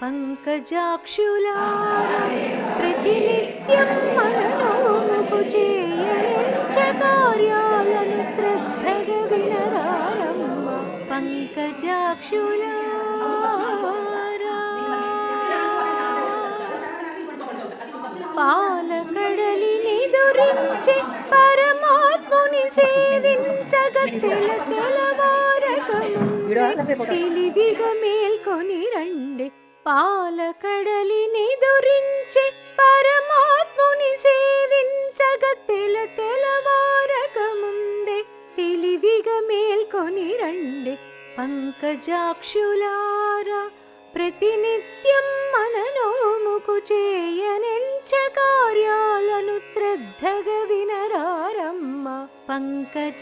పంకజాక్షులారా ప్రతినిత్యం మననోముకు చేయనించ కార్యాలను శ్రద్ధగా వినరారమ్మ పంకజాక్షులారా. పాలకడలిని దురించి పరమాత్ముని సేవించగ తెలవారకముందే తెలివిగా మేల్కొని రండి. పాలకడలిని దురించి పరమాత్ముని సేవించగ తెలవారకముందే తెలివిగా మేల్కొని రండి. పంకజాక్షులారా ప్రతినిత్యం మననోముకు చేయనించ కార్యాలను శ్రద్ధగా వినరారమ్మ పంకజాక్షులారా.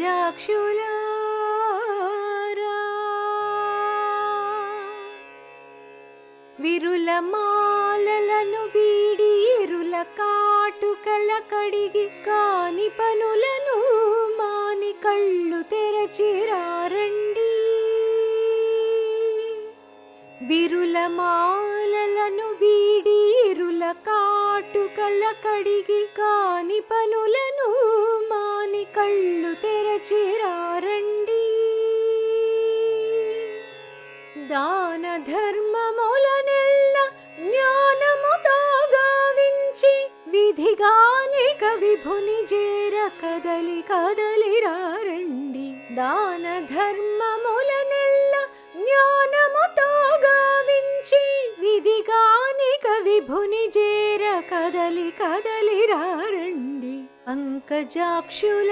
విరుల మాలలను వీడి ఇరుల కాటుకల కడిగి కాని పనులను మాని కళ్ళు తెరచిరారండి. విరుల మాలలను వీడి ఇరుల కాటుకల కడిగి కాని పనులను మాని కళ్ళు తెరచిరారండి. దాన ధర్మములనెల్ల జ్ఞానముతో గావించి విధిగానిక విభుని చేర కదలి కదలిరారండి. దాన ధర్మములనెల్ల జ్ఞానముతో గావించి విధిగానిక విభుని చేర కదలి కదలిరారండి. పంకజాక్షులారా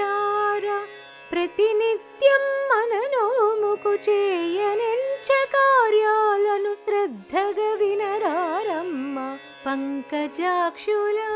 ప్రతినిత్యం మననోముకు చేయనించ కార్యాలను శ్రద్ధగా వినరారమ్మ పంకజాక్షులారా.